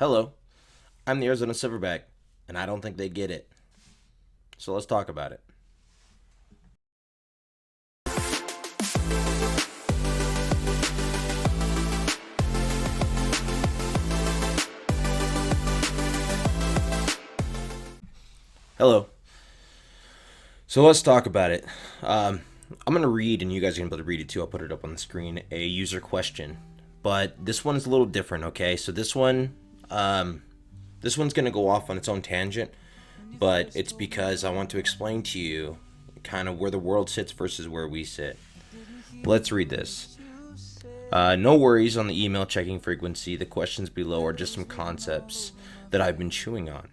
Hello, I'm the Arizona Silverback, and I don't think they get it. So let's talk about it. Hello. So let's talk about it. I'm going to read, and you guys are going to be able to read it too. I'll put it up on the screen, a user question. But this one's a little different, okay? So this one's going to go off on its own tangent, but it's because I want to explain to you kind of where the world sits versus where we sit. Let's read this. No worries on the email checking frequency. The questions below are just some concepts that I've been chewing on.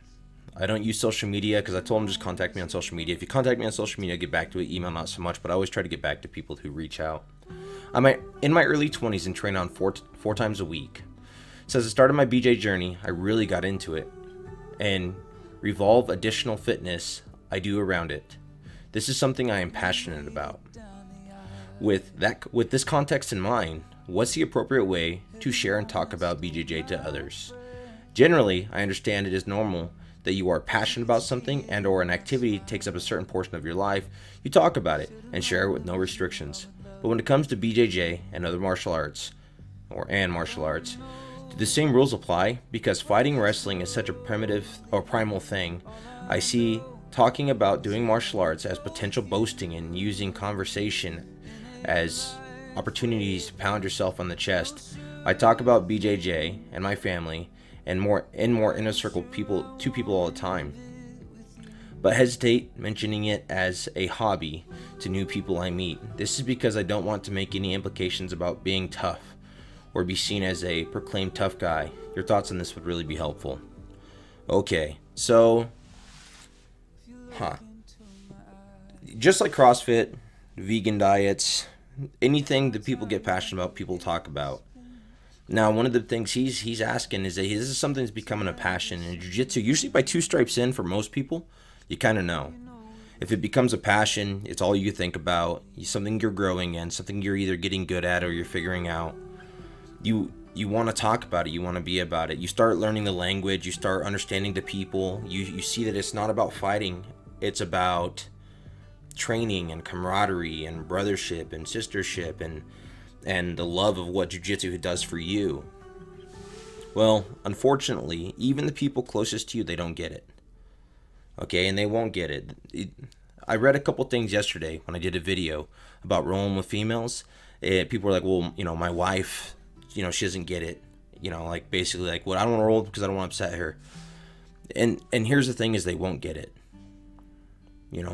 I don't use social media because I told them just contact me on social media. If you contact me on social media, I get back to it. Email, not so much, but I always try to get back to people who reach out. I'm in my early 20s and train on four times a week. Since I started my BJ journey, I really got into it and revolve additional fitness I do around it. This is something I am passionate about. With this context in mind, what's the appropriate way to share and talk about BJJ to others? Generally, I understand it is normal that you are passionate about something and or an activity takes up a certain portion of your life, you talk about it and share it with no restrictions. But when it comes to BJJ and other martial arts, do the same rules apply? Because fighting wrestling is such a primitive or primal thing, I see talking about doing martial arts as potential boasting and using conversation as opportunities to pound yourself on the chest. I talk about BJJ and my family and more inner circle people to people all the time, but hesitate mentioning it as a hobby to new people I meet. This is because I don't want to make any implications about being tough or be seen as a proclaimed tough guy. Your thoughts on this would really be helpful. Okay, so just like CrossFit, vegan diets, anything that people get passionate about, people talk about. Now, one of the things he's asking is that this is something that's becoming a passion in jiu-jitsu. Usually by two stripes in, for most people, you kind of know. If it becomes a passion, it's all you think about. It's something you're growing in, something you're either getting good at or you're figuring out. You want to talk about it. You want to be about it. You start learning the language. You start understanding the people. You see that it's not about fighting. It's about training and camaraderie and brothership and sistership and the love of what jiu-jitsu does for you. Well, unfortunately, even the people closest to you, they don't get it. Okay, and they won't get it. I read a couple things yesterday when I did a video about rolling with females. People were like, well, my wife, she doesn't get it. Like basically like, well, I don't want to roll because I don't want to upset her. And here's the thing is they won't get it.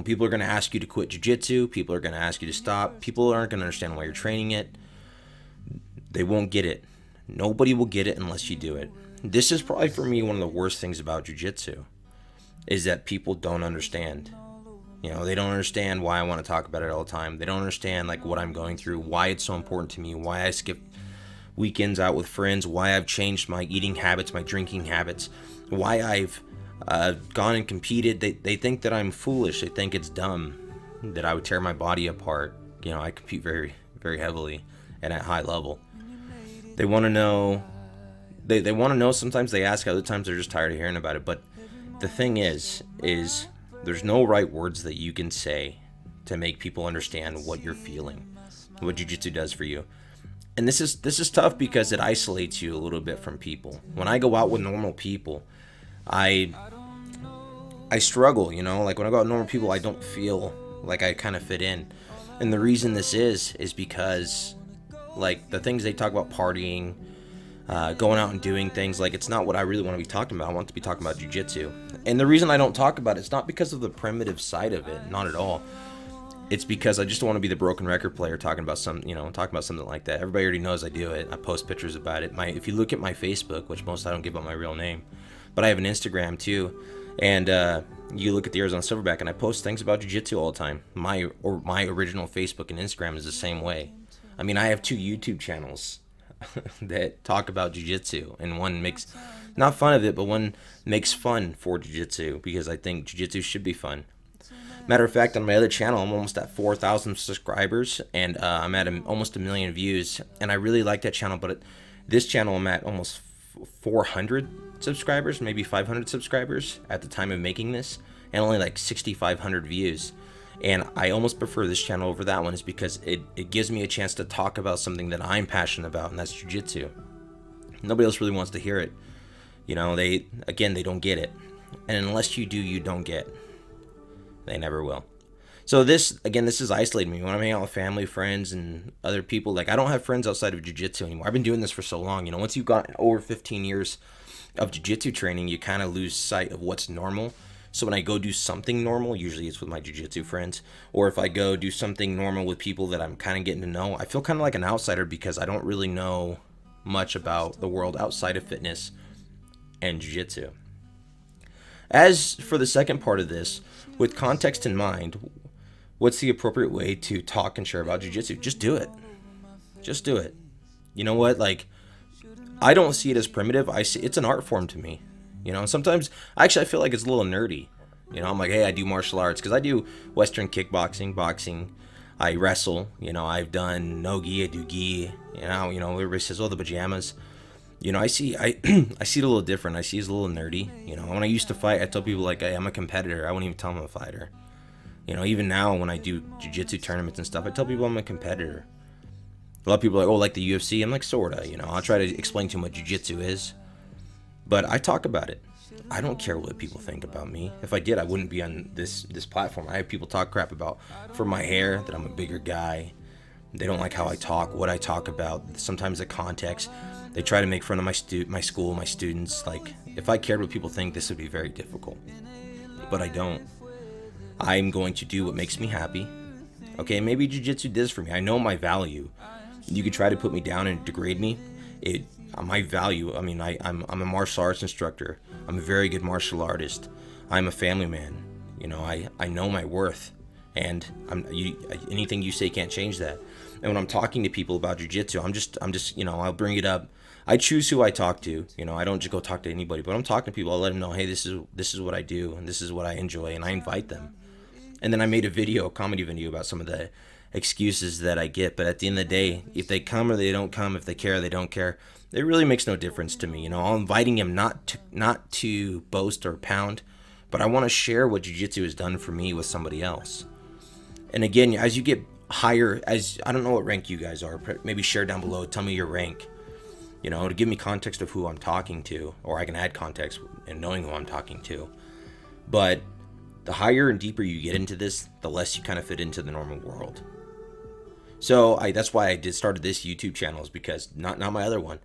People are going to ask you to quit jiu-jitsu. People are going to ask you to stop. People aren't going to understand why you're training it. They won't get it. Nobody will get it unless you do it. This is probably for me one of the worst things about jiu-jitsu is that people don't understand. They don't understand why I want to talk about it all the time. They don't understand like what I'm going through, why it's so important to me, why I skip weekends out with friends, why I've changed my eating habits, my drinking habits, why I've gone and competed. They think that I'm foolish. They think it's dumb that I would tear my body apart. I compete very, very heavily and at high level. They want to know. They want to know. Sometimes they ask. Other times they're just tired of hearing about it. But the thing is there's no right words that you can say to make people understand what you're feeling, what jiu-jitsu does for you. And this is tough because it isolates you a little bit from people. When I go out with normal people, I struggle, like when I go out with normal people, I don't feel like I kind of fit in. And the reason this is because like the things they talk about, partying, going out and doing things, like it's not what I really want to be talking about. I want to be talking about jiu-jitsu. And the reason I don't talk about it's not because of the primitive side of it, not at all. It's because I just don't want to be the broken record player talking about something like that. Everybody already knows I do it. I post pictures about it. If you look at my Facebook, which most I don't give out my real name, but I have an Instagram too, and you look at the Arizona Silverback, and I post things about jiu-jitsu all the time. My original Facebook and Instagram is the same way. I mean, I have two YouTube channels that talk about jiu-jitsu, and one makes not fun of it, but one makes fun for jiu-jitsu because I think jiu-jitsu should be fun. Matter of fact, on my other channel, I'm almost at 4,000 subscribers, and I'm at almost 1 million views, and I really like that channel, but this channel I'm at almost 400 subscribers, maybe 500 subscribers at the time of making this, and only like 6,500 views. And I almost prefer this channel over that one, is because it gives me a chance to talk about something that I'm passionate about, and that's jiu-jitsu. Nobody else really wants to hear it. You know, they don't get it. And unless you do, you don't get. They never will. So this is isolating me. When I'm hanging out with family, friends, and other people, like, I don't have friends outside of jiu-jitsu anymore. I've been doing this for so long. You know, once you've got over 15 years of jiu-jitsu training, you kind of lose sight of what's normal. So when I go do something normal, usually it's with my jiu-jitsu friends, or if I go do something normal with people that I'm kind of getting to know, I feel kind of like an outsider because I don't really know much about the world outside of fitness and jiu-jitsu. As for the second part of this, with context in mind, what's the appropriate way to talk and share about jiu-jitsu? Just do it. Just do it. You know what? Like, I don't see it as primitive. I see it's an art form to me. You know, sometimes I feel like it's a little nerdy. You know, I'm like, hey, I do martial arts because I do Western kickboxing, boxing. I wrestle. You know, I've done no gi, I do gi. You know, everybody says, oh, the pajamas. You know, I see it a little different. I see it's a little nerdy. You know, when I used to fight, I tell people like, hey, I'm a competitor. I wouldn't even tell them I'm a fighter. You know, even now when I do jiu-jitsu tournaments and stuff, I tell people I'm a competitor. A lot of people are like, oh, like the UFC. I'm like, sorta. You know, I'll try to explain to them what jiu-jitsu is. But I talk about it. I don't care what people think about me. If I did, I wouldn't be on this platform. I have people talk crap about for my hair, that I'm a bigger guy. They don't like how I talk, what I talk about. Sometimes the context. They try to make fun of my school, my students. Like, if I cared what people think, this would be very difficult. But I don't. I'm going to do what makes me happy. Okay, maybe jiu-jitsu does for me. I know my value. You could try to put me down and degrade me. My value, I mean, I'm a martial arts instructor. I'm a very good martial artist. I'm a family man. You know, I know my worth. And anything you say can't change that. And when I'm talking to people about jiu-jitsu, I'm just, you know, I'll bring it up. I choose who I talk to. You know, I don't just go talk to anybody. But I'm talking to people. I'll let them know, hey, this is what I do, and this is what I enjoy, and I invite them. And then I made a comedy video about some of the excuses that I get. But at the end of the day, if they come or they don't come, if they care or they don't care, it really makes no difference to me. You know, I'm inviting them not to boast or pound, but I want to share what jiu-jitsu has done for me with somebody else. And again, as you get higher, as I don't know what rank you guys are, maybe share down below, tell me your rank, you know, to give me context of who I'm talking to, or I can add context in knowing who I'm talking to. But the higher and deeper you get into this, the less you kind of fit into the normal world. So that's why I started this YouTube channel, is because not my other one.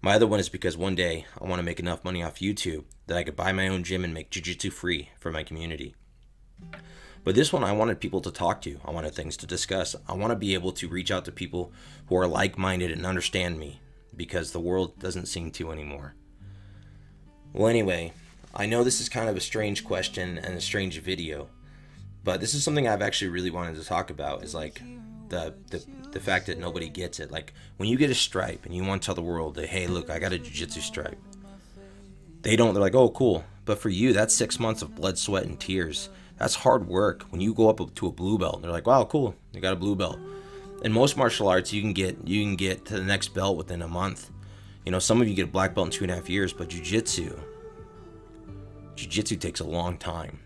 My other one is because one day I want to make enough money off YouTube that I could buy my own gym and make jiu-jitsu free for my community. But this one, I wanted people to talk to. I wanted things to discuss. I want to be able to reach out to people who are like-minded and understand me, because the world doesn't seem to anymore. Well, anyway, I know this is kind of a strange question and a strange video, but this is something I've actually really wanted to talk about, is like the fact that nobody gets it. Like, when you get a stripe and you want to tell the world that, hey, look, I got a jiu-jitsu stripe. They're like, oh, cool. But for you, that's 6 months of blood, sweat, and tears. That's hard work. When you go up to a blue belt, they're like, wow, cool, you got a blue belt. In most martial arts, you can get to the next belt within a month. You know, some of you get a black belt in 2.5 years, but jiu-jitsu takes a long time,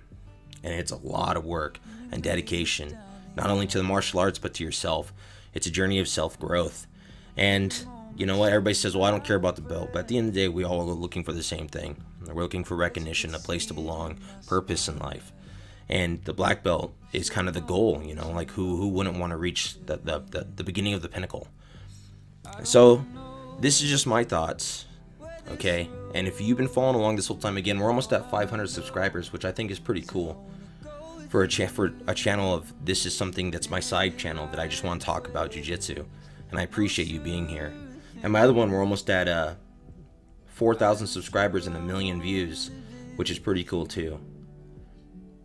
and it's a lot of work and dedication, not only to the martial arts but to yourself. It's a journey of self-growth. And you know what? Everybody says, well, I don't care about the belt, but at the end of the day, we all are looking for the same thing. We're looking for recognition, a place to belong, purpose in life. And the black belt is kind of the goal, you know, like who wouldn't want to reach the beginning of the pinnacle? So this is just my thoughts, okay? And if you've been following along this whole time, again, we're almost at 500 subscribers, which I think is pretty cool for a channel of, this is something that's my side channel that I just want to talk about jiu-jitsu, and I appreciate you being here. And my other one, we're almost at 4,000 subscribers and 1 million views, which is pretty cool too.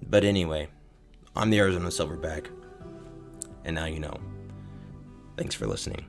But anyway, I'm the Arizona Silverback, and now you know. Thanks for listening.